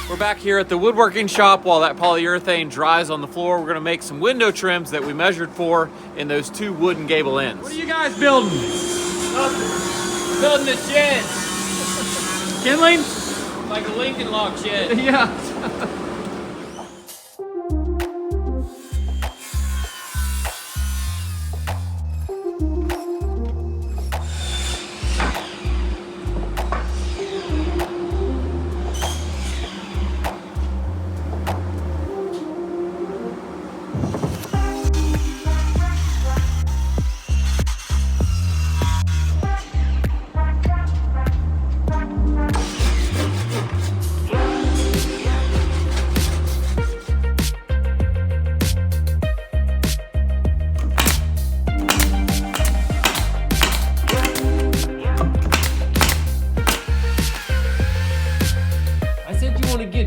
We're back here at the woodworking shop while that polyurethane dries on the floor. We're gonna make some window trims that we measured for in those 2 wooden gable ends. What are you guys building? Nothing. Building the shed. Kindling? Like a Lincoln log shed. Yeah.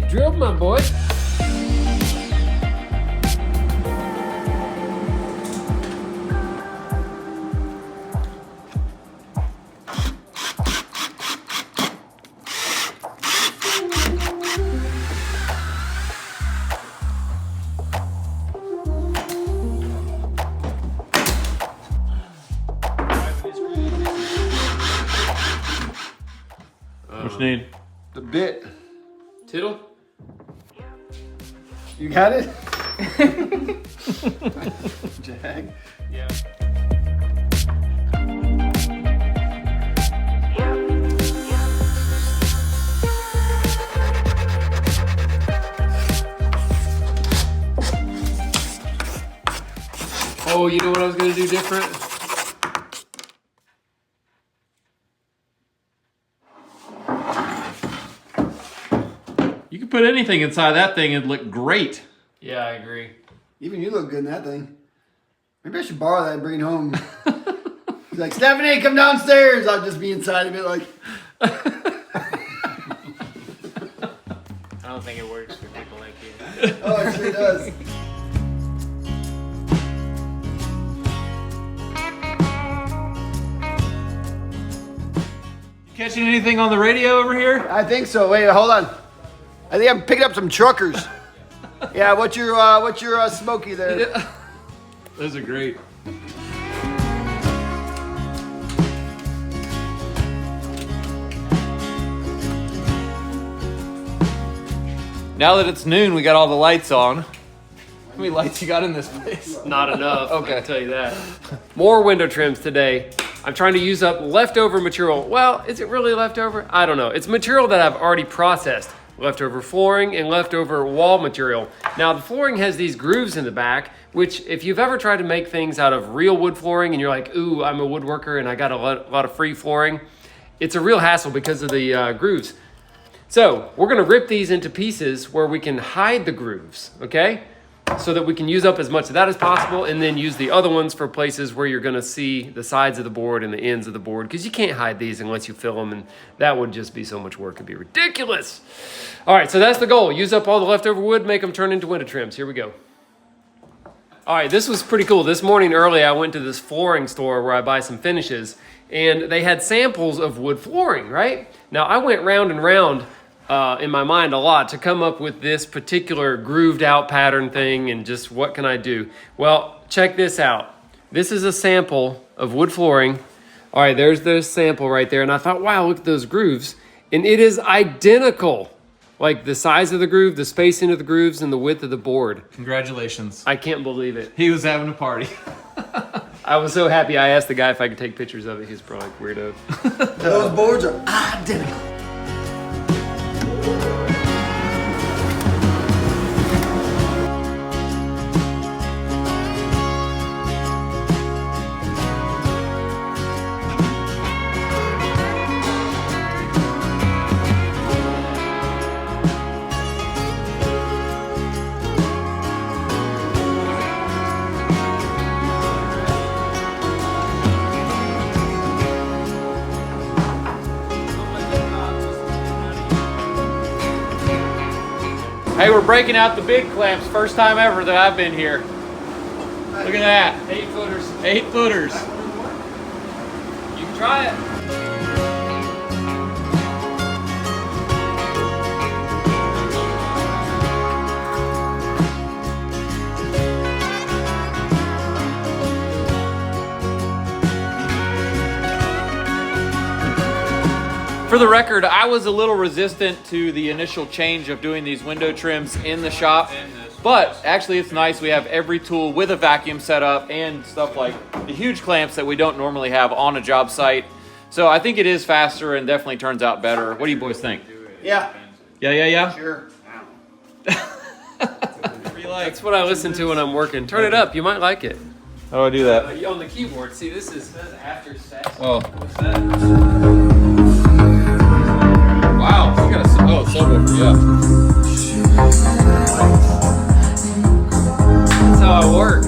Drilled, my boy. What you need? The bit. Tittle? You got it? Jag. Yeah. Oh, you know what I was gonna do different? You can put anything inside that thing and look great. Yeah, I agree. Even you look good in that thing. Maybe I should borrow that and bring it home. He's like, Stephanie, come downstairs. I'll just be inside of it like. I don't think it works for people like you. Oh, it sure does. You catching anything on the radio over here? I think so. Wait, hold on. I think I'm picking up some truckers. Yeah, what's your Smokey there? Yeah. Those are great. Now that it's noon, we got all the lights on. How many lights you got in this place? Not enough, Okay. I can tell you that. More window trims today. I'm trying to use up leftover material. Well, is it really leftover? I don't know. It's material that I've already processed. Leftover flooring and leftover wall material. Now the flooring has these grooves in the back, which if you've ever tried to make things out of real wood flooring and you're like, ooh, I'm a woodworker and I got a lot of free flooring, it's a real hassle because of the grooves. So we're gonna rip these into pieces where we can hide the grooves, okay? So that we can use up as much of that as possible and then use the other ones for places where you're gonna see the sides of the board and the ends of the board, because you can't hide these unless you fill them, and that would just be so much work, it'd be ridiculous. All right, so that's the goal. Use up all the leftover wood, make them turn into window trims. Here we go. All right, this was pretty cool. This morning early, I went to this flooring store where I buy some finishes, and they had samples of wood flooring, right? Now I went round and round in my mind a lot to come up with this particular grooved out pattern thing and just what can I do? Well, check this out. This is a sample of wood flooring. All right, there's the sample right there. And I thought, wow, look at those grooves. And it is identical. Like the size of the groove, the spacing of the grooves, and the width of the board. Congratulations. I can't believe it. He was having a party. I was so happy. I asked the guy if I could take pictures of it. He's probably like, weirdo. Those boards are identical. Hey, we're breaking out the big clamps. First time ever that I've been here. Look at that. 8 footers. 8 footers. You can try it. For the record, I was a little resistant to the initial change of doing these window trims in the shop, but actually it's nice. We have every tool with a vacuum setup and stuff like the huge clamps that we don't normally have on a job site. So I think it is faster and definitely turns out better. What do you boys think? Yeah. Yeah? Sure. That's what I listen to when I'm working. Turn it up, you might like it. How do I do that? On the keyboard, see this is after sex. Oh. What's that? Wow, you got a subwoofer, yeah. That's how I work.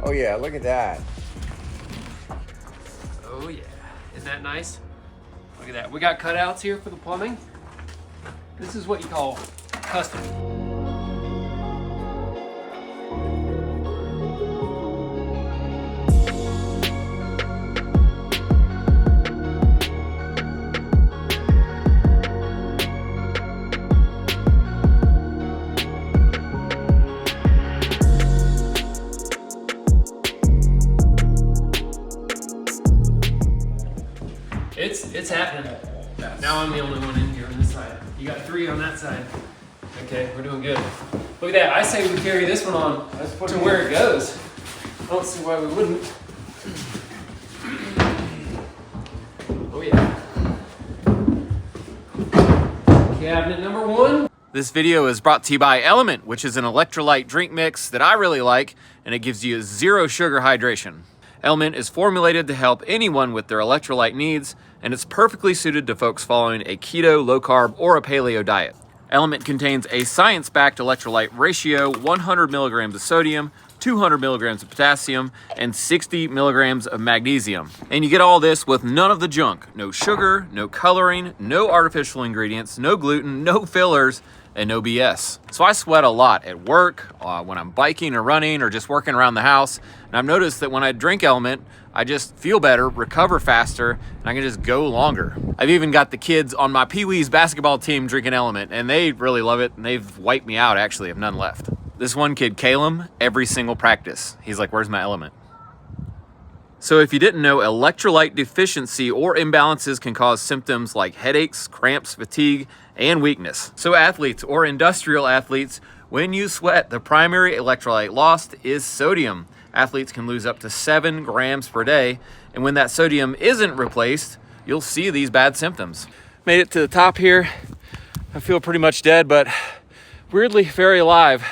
Oh yeah, look at that. Oh yeah, isn't that nice? Look at that. We got cutouts here for the plumbing. This is what you call custom. It's happening. Now I'm the only one in here on this side. You got 3 on that side. Okay, we're doing good. Look at that. I say we carry this one on to where it goes. I don't see why we wouldn't. Oh yeah. Cabinet number 1. This video is brought to you by LMNT, which is an electrolyte drink mix that I really like, and it gives you 0 sugar hydration. LMNT is formulated to help anyone with their electrolyte needs, and it's perfectly suited to folks following a keto, low carb, or a paleo diet. LMNT contains a science-backed electrolyte ratio, 100 milligrams of sodium, 200 milligrams of potassium, and 60 milligrams of magnesium. And you get all this with none of the junk. No sugar, no coloring, no artificial ingredients, no gluten, no fillers, and no BS. So I sweat a lot at work, when I'm biking or running or just working around the house. And I've noticed that when I drink LMNT, I just feel better, recover faster, and I can just go longer. I've even got the kids on my Pee Wee's basketball team drinking LMNT, and they really love it, and they've wiped me out actually, I've none left. This one kid, Caleb, every single practice, he's like, "Where's my LMNT?" So if you didn't know, electrolyte deficiency or imbalances can cause symptoms like headaches, cramps, fatigue, and weakness. So athletes or industrial athletes, when you sweat, the primary electrolyte lost is sodium. Athletes can lose up to 7 grams per day, and when that sodium isn't replaced, you'll see these bad symptoms. Made it to the top here. I feel pretty much dead, but weirdly very alive.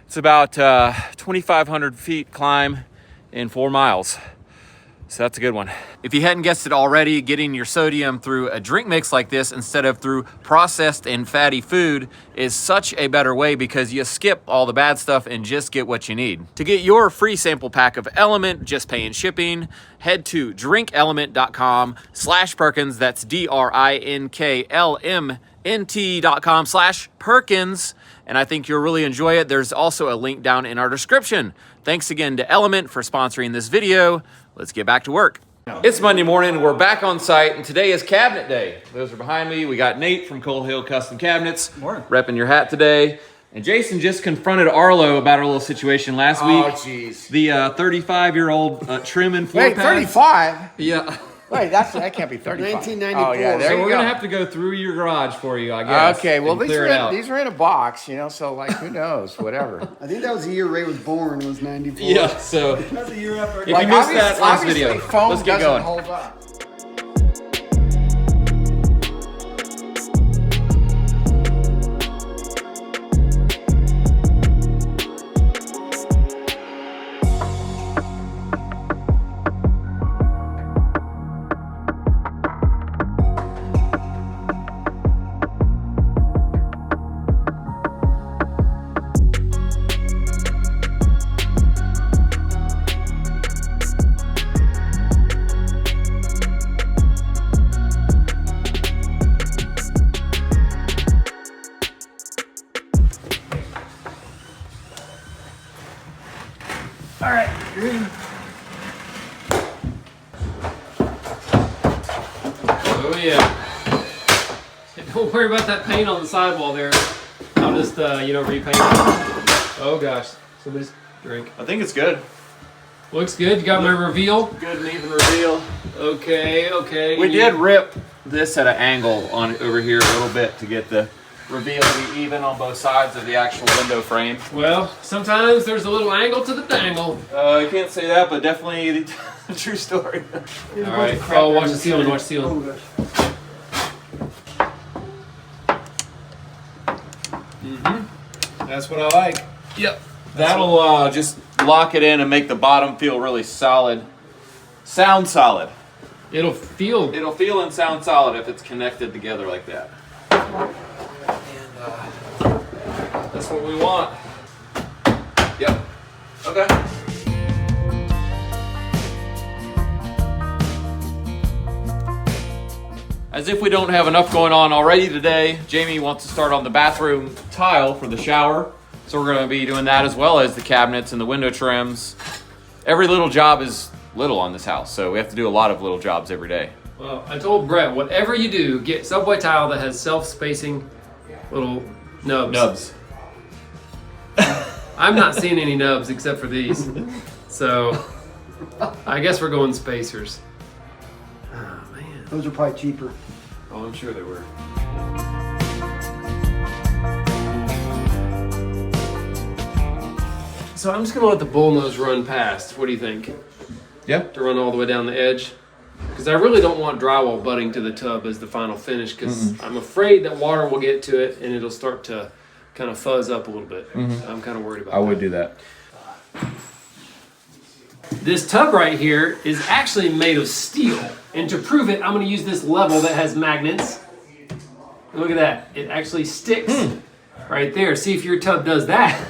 It's about 2,500 feet climb in 4 miles. So that's a good one. If you hadn't guessed it already, getting your sodium through a drink mix like this instead of through processed and fatty food is such a better way because you skip all the bad stuff and just get what you need. To get your free sample pack of LMNT, just paying shipping, head to drinklmnt.com/Perkins. That's DRINKLMNT.com/Perkins. And I think you'll really enjoy it. There's also a link down in our description. Thanks again to LMNT for sponsoring this video. Let's get back to work. It's Monday morning, we're back on site, and today is cabinet day. Those are behind me. We got Nate from Coal Hill Custom Cabinets. Morning. Repping your hat today. And Jason just confronted Arlo about our little situation last week. Oh, jeez. The 35-year-old trim and floor Wait, pad. 35? Yeah. Wait, that can't be 35. 1994. Oh, yeah, there So you we're go. going to have to go through your garage for you, I guess. Okay, well, and these clear are, it out. these are in a box, you know, so, like, who knows, whatever. I think that was the year Ray was born, was 94. Yeah, so That's a year after. if you missed that last obviously, video, foam let's get doesn't going. hold up. Don't worry about that paint on the sidewall there. I'll just, repaint it. Oh gosh, somebody's drink. I think it's good. Looks good. You got my reveal? Good and even reveal. Okay. We did rip this at an angle on over here a little bit to get the reveal to be even on both sides of the actual window frame. Well, sometimes there's a little angle to the dangle. I can't say that, but definitely a true story. All right. Oh, watch the ceiling. Watch the ceiling. Oh, gosh. That's what I like. Yep. That'll just lock it in and make the bottom feel really solid. Sound solid. It'll feel. It'll feel and sound solid if it's connected together like that. And that's what we want. Yep. Okay. As if we don't have enough going on already today, Jamie wants to start on the bathroom tile for the shower. So we're going to be doing that as well as the cabinets and the window trims. Every little job is little on this house, so we have to do a lot of little jobs every day. Well, I told Brett, whatever you do, get subway tile that has self-spacing little nubs. I'm not seeing any nubs except for these. So I guess we're going spacers. Oh, man. Those are probably cheaper. Oh, I'm sure they were. So I'm just gonna let the bullnose run past. What do you think? Yeah. To run all the way down the edge? Because I really don't want drywall butting to the tub as the final finish, because I'm afraid that water will get to it and it'll start to kind of fuzz up a little bit. I'm kind of worried about that. I would do that. This tub right here is actually made of steel. And to prove it, I'm going to use this level that has magnets. And look at that. It actually sticks right there. See if your tub does that.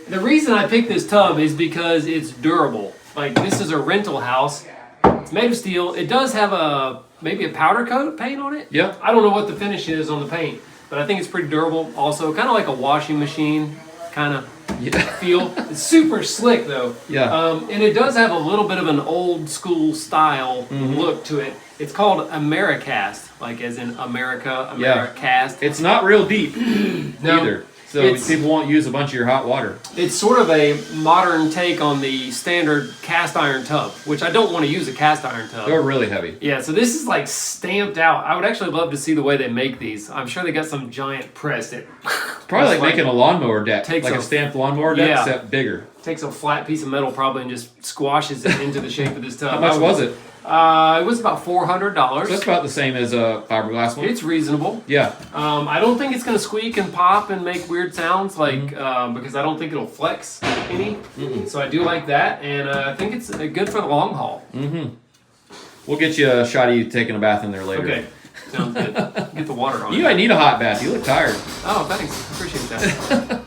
The reason I picked this tub is because it's durable. Like, this is a rental house. It's made of steel. It does have maybe a powder coat paint on it. Yeah. I don't know what the finish is on the paint, but I think it's pretty durable. Also, kind of like a washing machine kind of feel. It's super slick though. Yeah. And it does have a little bit of an old school style look to it. It's called Americast, like as in America, Americast. It's not real deep No. either. So people won't use a bunch of your hot water. It's sort of a modern take on the standard cast iron tub, which I don't want to use a cast iron tub. They're really heavy. Yeah, so this is like stamped out. I would actually love to see the way they make these. I'm sure they got some giant press that It's probably like making a launmower deck, takes like a stamped lawnmower deck, Yeah. except bigger. takes a flat piece of metal probably and just squashes it into the shape of this tub. How much was it? It was about $400. So that's about the same as a fiberglass one. It's reasonable. Yeah. I don't think it's going to squeak and pop and make weird sounds, like because I don't think it'll flex any. So I do like that, and I think it's good for the long haul. We'll get you a shot of you taking a bath in there later. Okay, sounds good. Get the water on. You it. might need a hot bath. You look tired. Oh, thanks. Appreciate that.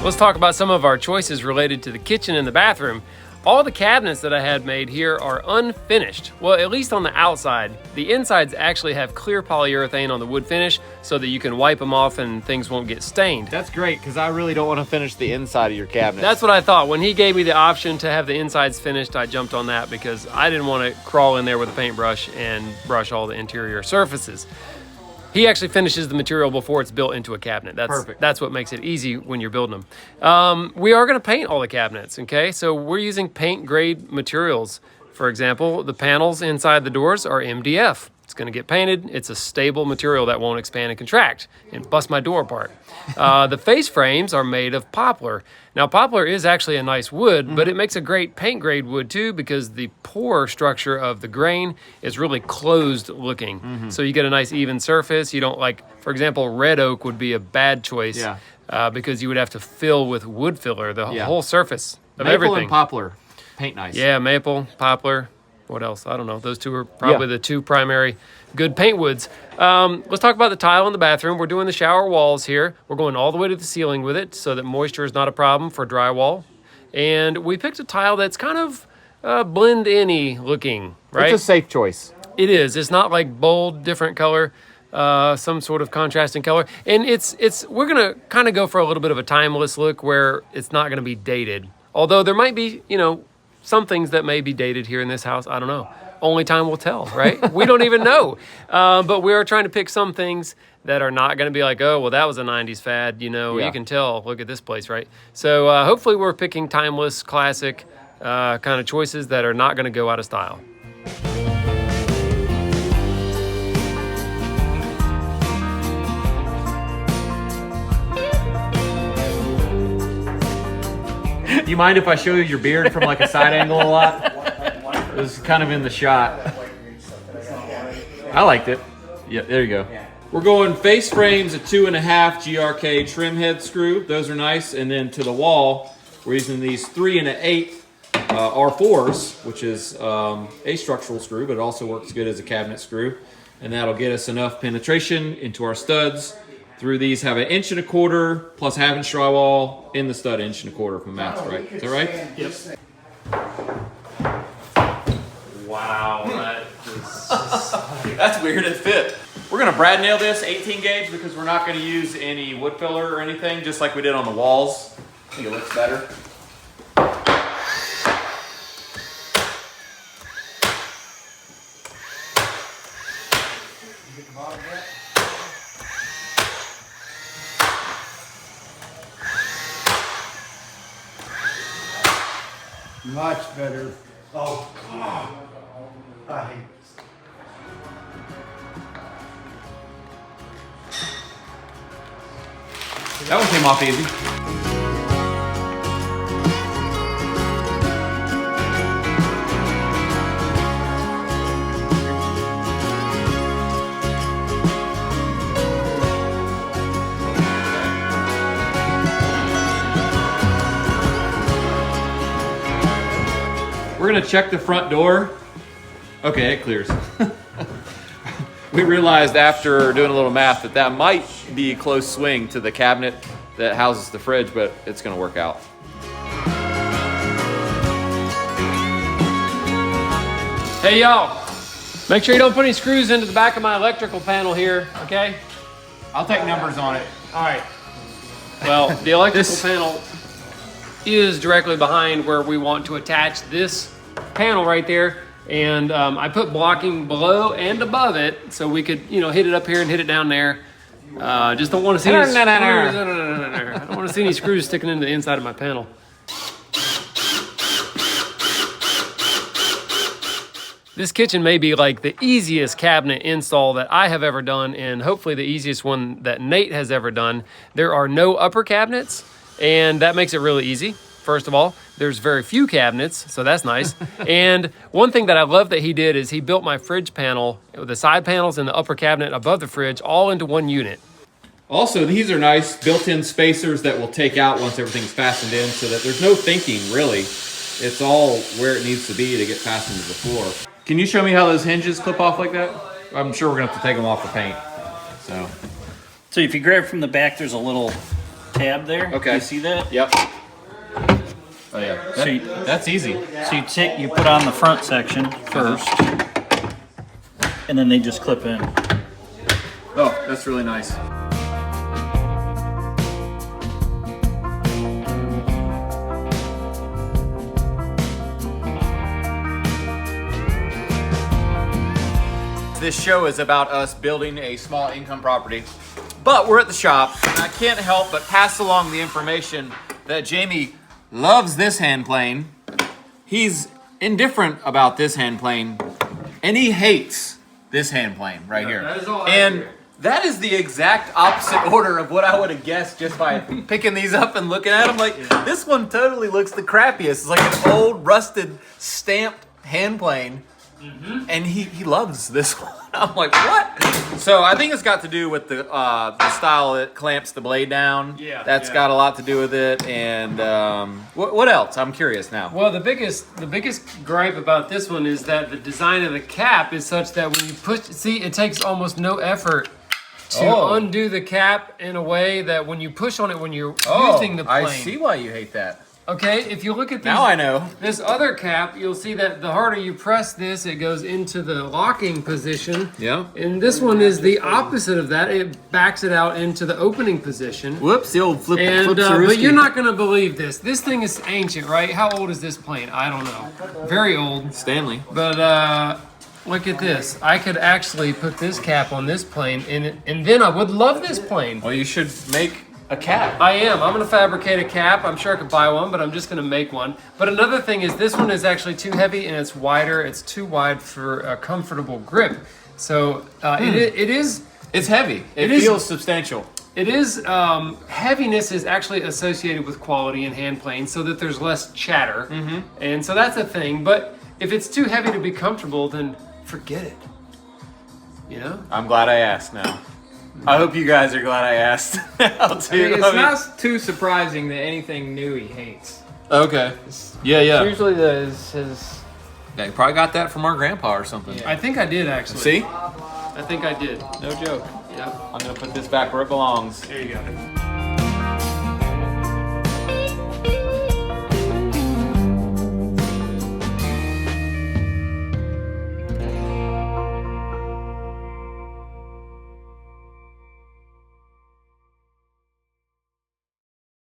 Let's talk about some of our choices related to the kitchen and the bathroom. All the cabinets that I had made here are unfinished. Well, at least on the outside. The insides actually have clear polyurethane on the wood finish so that you can wipe them off and things won't get stained. That's great, because I really don't want to finish the inside of your cabinet. That's what I thought. When he gave me the option to have the insides finished, I jumped on that because I didn't want to crawl in there with a paintbrush and brush all the interior surfaces. He actually finishes the material before it's built into a cabinet. Perfect. That's what makes it easy when you're building them. We are going to paint all the cabinets, okay? So we're using paint grade materials. For example, the panels inside the doors are MDF. It's going to get painted. It's a stable material that won't expand and contract and bust my door apart. The face frames are made of poplar. Now, poplar is actually a nice wood, but it makes a great paint grade wood too because the pore structure of the grain is really closed looking. So you get a nice even surface. You don't like, for example, red oak would be a bad choice because you would have to fill with wood filler the whole surface of Maple everything. and poplar paint nice. Yeah, maple, poplar. What else? I don't know. Those two are probably the two primary good paint woods. Let's talk about the tile in the bathroom. We're doing the shower walls here. We're going all the way to the ceiling with it so that moisture is not a problem for drywall. And we picked a tile that's kind of blend-in-y looking, right? It's a safe choice. It is. It's not like bold, different color. some sort of contrasting color. And we're gonna kind of go for a little bit of a timeless look where it's not gonna be dated. Although there might be, you know, some things that may be dated here in this house. I don't know. Only time will tell, right? We don't even know. But we are trying to pick some things that are not going to be like, oh, well, that was a 90s fad. You know, you can tell. Look at this place, right? So hopefully we're picking timeless, classic kind of choices that are not going to go out of style. Do you mind if I show you your beard from like a side angle a lot? It was kind of in the shot. I liked it. Yeah, there you go. We're going face frames, a 2.5 GRK trim head screw. Those are nice. And then to the wall, we're using these 3 1/8 R4s, which is a structural screw, but it also works good as a cabinet screw. And that'll get us enough penetration into our studs. Through these have 1 1/4 inch plus 1/2 inch drywall in the stud, 1 1/4 inch from math, right? Is that right? Yep. Wow, that is That's weird, it fit. We're gonna brad nail this 18 gauge because we're not gonna use any wood filler or anything, just like we did on the walls. I think it looks better. Much better. Oh, God. I hate this. That one came off easy. We're gonna check the front door. Okay, it clears. We realized after doing a little math that that might be a close swing to the cabinet that houses the fridge, but it's gonna work out. Hey y'all, make sure you don't put any screws into the back of my electrical panel here, okay? I'll take numbers on it. All right. Well, the electrical panel is directly behind where we want to attach this panel right there. And I put blocking below and above it so we could, you know, hit it up here and hit it down there. Just don't want to see any screws. I don't want to see any screws sticking into the inside of my panel. This kitchen may be like the easiest cabinet install that I have ever done, and hopefully the easiest one that Nate has ever done. There are no upper cabinets, and that makes it really easy. First of all, there's very few cabinets, so that's nice. And one thing that I love that he did is he built my fridge panel, the side panels and the upper cabinet above the fridge, all into one unit. Also, these are nice built-in spacers that we'll take out once everything's fastened in so that there's no thinking, really. It's all where it needs to be to get fastened to the floor. Can you show me how those hinges clip off like that? I'm sure we're gonna have to take them off for paint. So if you grab from the back, there's a little tab there. Okay. You see that? Yep. Oh yeah, that's easy. So you put on the front section first, and then they just clip in. Oh, that's really nice. This show is about us building a small income property, but we're at the shop, and I can't help but pass along the information that Jaime loves this hand plane. He's indifferent about this hand plane, and he hates this hand plane right here. That is all and accurate. that is the exact opposite order of what I would have guessed just by picking these up and looking at them. Like, this one totally looks the crappiest. It's like an old, rusted, stamped hand plane. And he loves this one. I'm like, what? So I think it's got to do with the style that clamps the blade down. Yeah, That's got a lot to do with it. And what else? I'm curious now. Well, the biggest gripe about this one is that the design of the cap is such that when you push, see, it takes almost no effort to undo the cap in a way that when you push on it when you're using the plane. I see why you hate that. Okay, if you look at these, Now I know. this other cap, you'll see that the harder you press this, it goes into the locking position. Yeah. And this one is the opposite of that. It backs it out into the opening position. Whoops, the old flip. And but flip-sarooski. you're not gonna believe this. This thing is ancient, right? How old is this plane? I don't know. Very old. Stanley. But look at this. I could actually put this cap on this plane, and then I would love this plane. Well, you should make a cap. I am. I'm gonna fabricate a cap. I'm sure I could buy one, but I'm just gonna make one. But another thing is this one is actually too heavy and it's wider. It's too wide for a comfortable grip. So it is. It's heavy. It is- feels substantial. It is, heaviness is actually associated with quality in hand planes so that there's less chatter. And so that's a thing. But if it's too heavy to be comfortable, then forget it. You know? I'm glad I asked now. I hope you guys are glad I asked. I'll too. I mean, it's not too surprising that anything new he hates. Okay. Yeah. Usually his Yeah, you probably got that from our grandpa or something. I think I did actually. See? I think I did. No joke. Yep. I'm gonna put this back where it belongs. There you go.